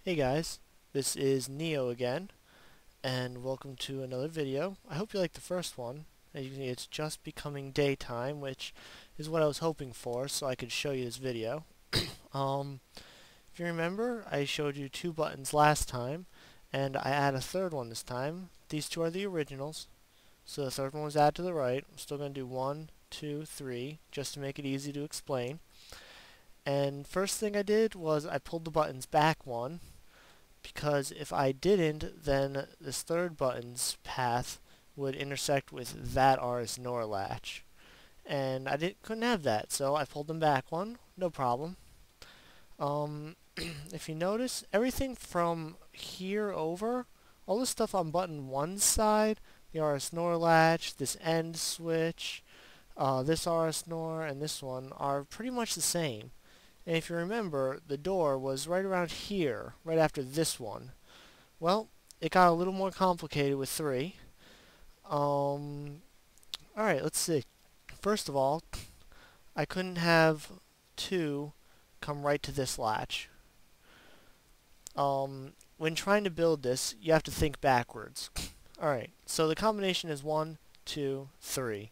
Hey guys, this is Neo again, and welcome to another video. I hope you liked the first one. As you can see, it's just becoming daytime, which is what I was hoping for, so I could show you this video. Um, if you remember, I showed you two buttons last time, and I add a third one this time. These two are the originals, so the third one was added to the right. I'm still going to do 1, 2, 3, just to make it easy to explain. And first thing I did was I pulled the buttons back one, because if I didn't, then this third button's path would intersect with that RS NOR latch. And I couldn't have that, so I pulled them back one, no problem. If you notice, everything from here over, all the stuff on button 1's side, the RS NOR latch, this end switch, this RS NOR, and this one are pretty much the same. And if you remember, the door was right around here, right after this one. Well, it got a little more complicated with 3. Alright, let's see. First of all, I couldn't have 2 come right to this latch. When trying to build this, you have to think backwards. Alright, so the combination is 1, 2, 3.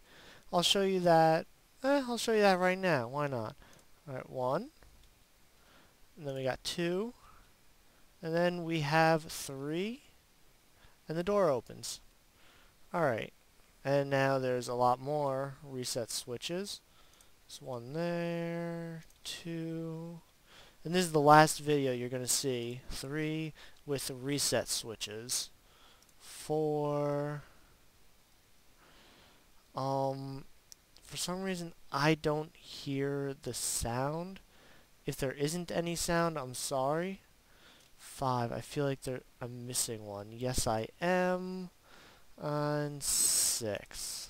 I'll show you that. I'll show you that right now. Why not? Alright, 1. And then we got 2. And then we have 3. And the door opens. Alright. And now there's a lot more reset switches. There's 1 there. 2. And this is the last video you're going to see. 3 with the reset switches. 4. For some reason I don't hear the sound. If there isn't any sound, I'm sorry. 5. I feel like I'm missing one. Yes, I am. And 6.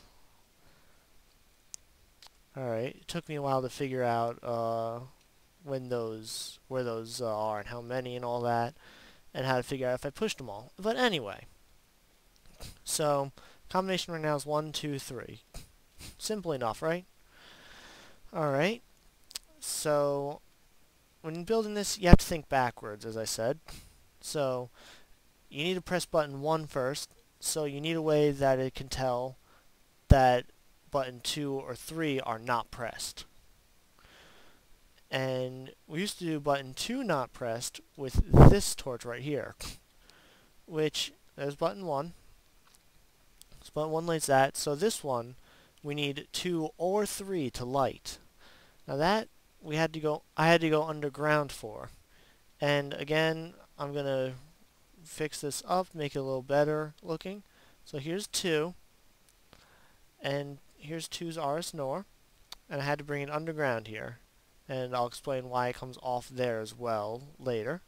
Alright, it took me a while to figure out where those are and how many and all that, and how to figure out if I pushed them all. But anyway, so combination right now is 1, 2, 3. Simple enough, right? Alright, so when building this, you have to think backwards, as I said. So you need to press button 1 first, so you need a way that it can tell that button 2 or 3 are not pressed. And we used to do button 2 not pressed with this torch right here, which, there's button 1. So button 1 lights that, so this one we need 2 or 3 to light. Now that I had to go underground for. And again, I'm going to fix this up, make it a little better looking. So here's 2, and here's 2's RS NOR, and I had to bring it underground here. And I'll explain why it comes off there as well later.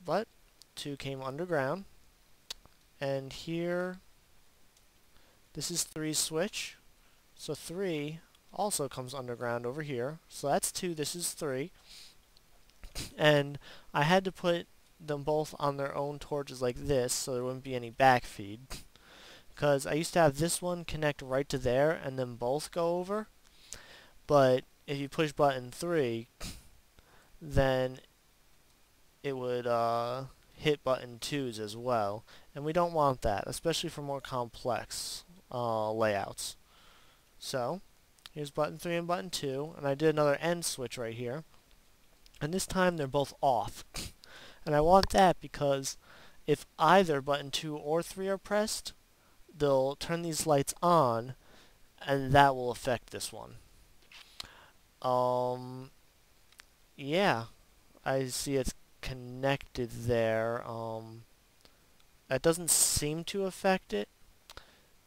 But 2 came underground, and here, this is 3's switch, so 3 also comes underground over here. So that's 2, this is 3. And I had to put them both on their own torches like this so there wouldn't be any backfeed. Because I used to have this one connect right to there and then both go over. But if you push button 3, then it would hit button 2's as well. And we don't want that, especially for more complex layouts. So here's button 3 and button 2, and I did another end switch right here. And this time they're both off. And I want that because if either button 2 or 3 are pressed, they'll turn these lights on, and that will affect this one. Yeah, I see it's connected there. That doesn't seem to affect it.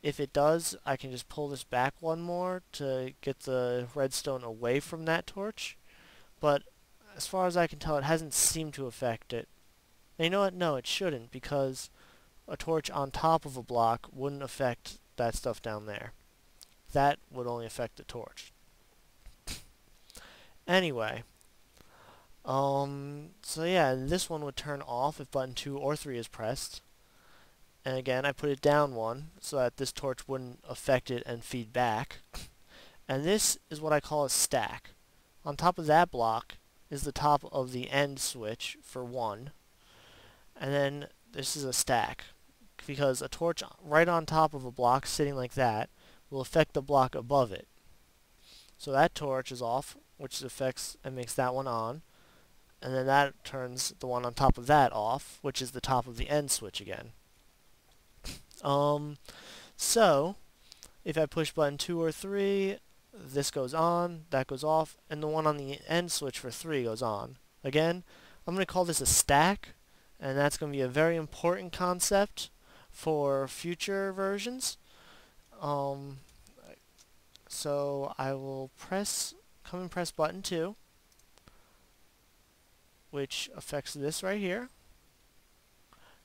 If it does, I can just pull this back one more to get the redstone away from that torch. But as far as I can tell, it hasn't seemed to affect it. And you know what? No, it shouldn't, because a torch on top of a block wouldn't affect that stuff down there. That would only affect the torch. Anyway, so yeah, this one would turn off if button 2 or 3 is pressed. And again, I put it down one so that this torch wouldn't affect it and feed back. And this is what I call a stack. On top of that block is the top of the end switch for 1. and then this is a stack, because a torch right on top of a block sitting like that will affect the block above it. So that torch is off, which affects and makes that one on, and then that turns the one on top of that off, which is the top of the end switch again. So if I push button 2 or 3, this goes on, that goes off, and the one on the end switch for 3 goes on. Again, I'm going to call this a stack, and that's going to be a very important concept for future versions. So I will come and press button 2, which affects this right here.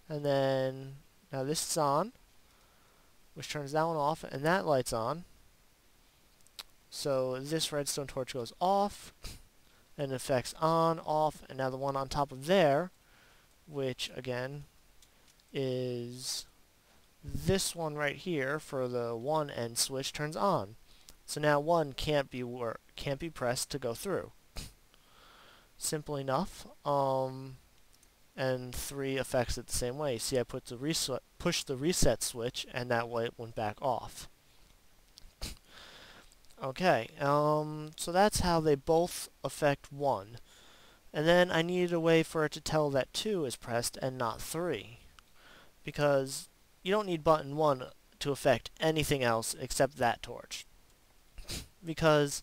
And then, now this is on, which turns that one off, and that light's on. So this redstone torch goes off, and affects on, off, and now the one on top of there, which again is this one right here for the 1 end switch, turns on. So now 1 can't be pressed to go through. Simple enough. And 3 affects it the same way. See, I pushed the reset switch, and that way it went back off. Okay, so that's how they both affect 1. And then I needed a way for it to tell that 2 is pressed and not 3. Because you don't need button 1 to affect anything else except that torch. Because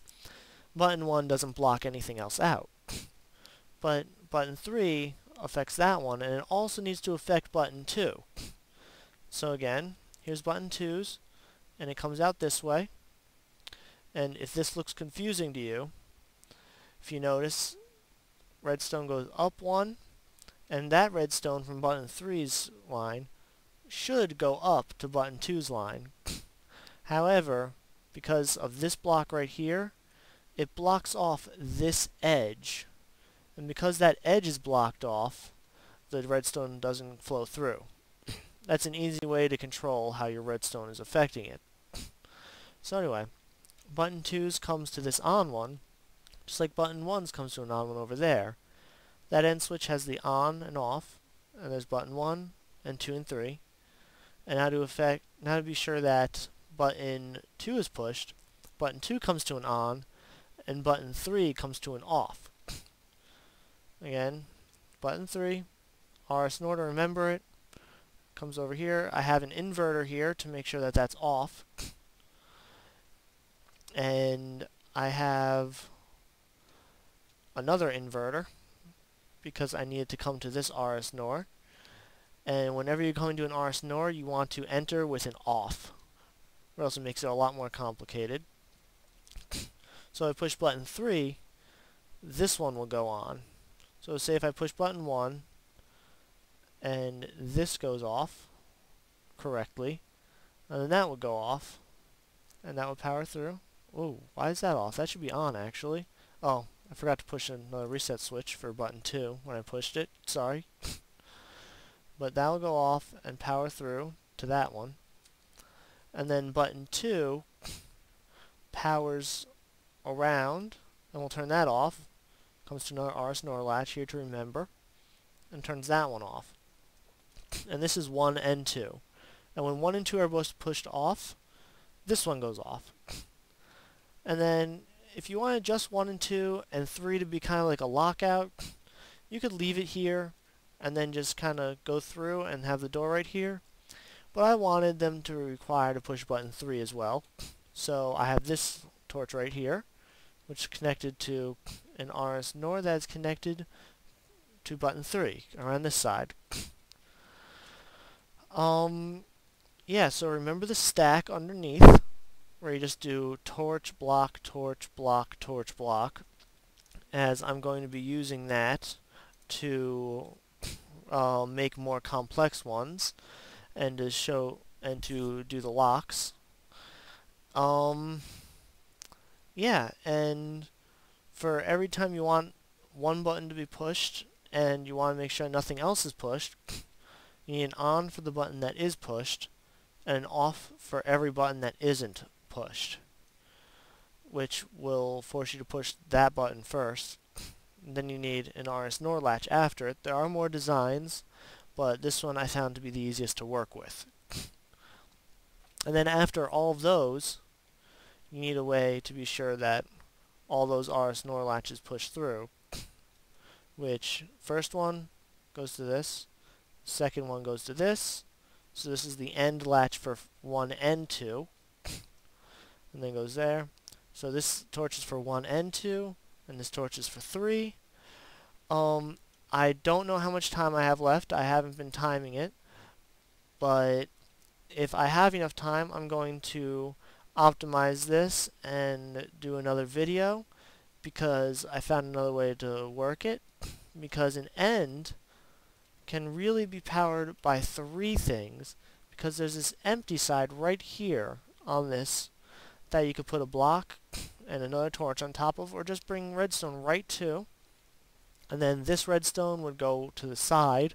button 1 doesn't block anything else out. But button 3 affects that one, and it also needs to affect button 2. So again, here's button 2's, and it comes out this way. And if this looks confusing to you, if you notice, redstone goes up 1, and that redstone from button 3's line should go up to button 2's line. However, because of this block right here, it blocks off this edge. And because that edge is blocked off, the redstone doesn't flow through. That's an easy way to control how your redstone is affecting it. So anyway, button 2's comes to this on one, just like button 1's comes to an on one over there. That end switch has the on and off, and there's button 1 and 2 and 3. And now to be sure that button 2 is pushed, button 2 comes to an on, and button 3 comes to an off. Again, button 3, RS in order, remember it, comes over here. I have an inverter here to make sure that that's off. And I have another inverter because I need it to come to this RS NOR. And whenever you're going to an RS NOR, you want to enter with an off, or else it makes it a lot more complicated. So I push button 3, this one will go on. So say if I push button 1, and this goes off correctly, and then that would go off, and that would power through. Oh, why is that off? That should be on, actually. Oh, I forgot to push another reset switch for button 2 when I pushed it. Sorry. But that will go off and power through to that one. And then button 2 powers around, and we'll turn that off. Comes to another RS NOR latch here to remember, and turns that one off. And this is 1 and 2. And when 1 and 2 are both pushed off, this one goes off. And then if you wanted just 1 and 2 and 3 to be kind of like a lockout, you could leave it here and then just kind of go through and have the door right here. But I wanted them to require to push button 3 as well. So I have this torch right here, which is connected to an RS NOR that's connected to button 3 around this side. Yeah, so remember the stack underneath, where you just do torch, block, torch, block, torch, block, as I'm going to be using that to make more complex ones and to show and to do the locks. Yeah, and for every time you want one button to be pushed and you want to make sure nothing else is pushed, you need an on for the button that is pushed and an off for every button that isn't pushed, which will force you to push that button first. And then you need an RS NOR latch after it. There are more designs, but this one I found to be the easiest to work with. And then after all of those, you need a way to be sure that all those RS NOR latches push through, which first one goes to this, second one goes to this, so this is the end latch for 1 and 2, and then goes there. So this torch is for 1 and 2, and this torch is for 3. I don't know how much time I have left. I haven't been timing it, but if I have enough time, I'm going to optimize this and do another video, because I found another way to work it, because an end can really be powered by 3 things, because there's this empty side right here on this that you could put a block and another torch on top of, or just bring redstone right to, and then this redstone would go to the side,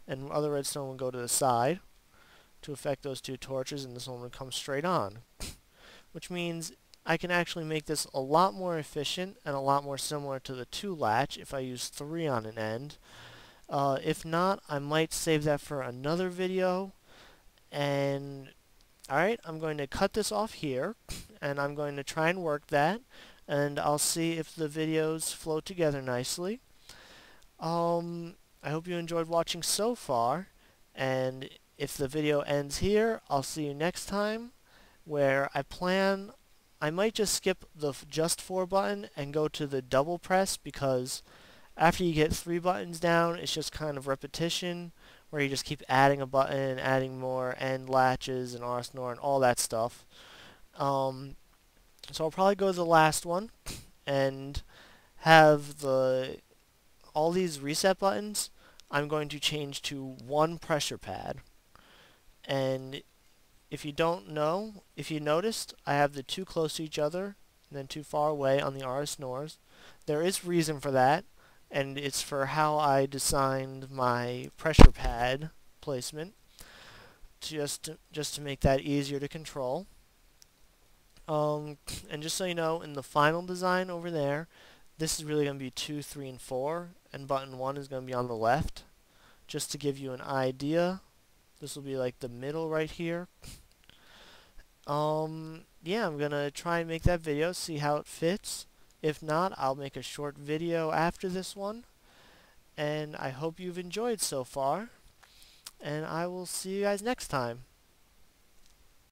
and other redstone would go to the side to affect those 2 torches, and this one would come straight on. Which means I can actually make this a lot more efficient and a lot more similar to the 2 latch if I use 3 on an end. If not, I might save that for another video. And alright, I'm going to cut this off here, and I'm going to try and work that, and I'll see if the videos flow together nicely. I hope you enjoyed watching so far, and if the video ends here, I'll see you next time, where I might just skip the just 4 button and go to the double press, because after you get 3 buttons down, it's just kind of repetition, where you just keep adding a button, adding more end latches and RS NOR and all that stuff. So I'll probably go to the last one and have all these reset buttons I'm going to change to 1 pressure pad. And if you noticed, I have the 2 close to each other and then 2 far away on the RS NORs. There is reason for that, and it's for how I designed my pressure pad placement, just to make that easier to control. And just so you know, in the final design over there, this is really going to be 2, 3, and 4, and button 1 is going to be on the left. Just to give you an idea, this will be like the middle right here. Yeah, I'm going to try and make that video, see how it fits. If not, I'll make a short video after this one. And I hope you've enjoyed so far. And I will see you guys next time.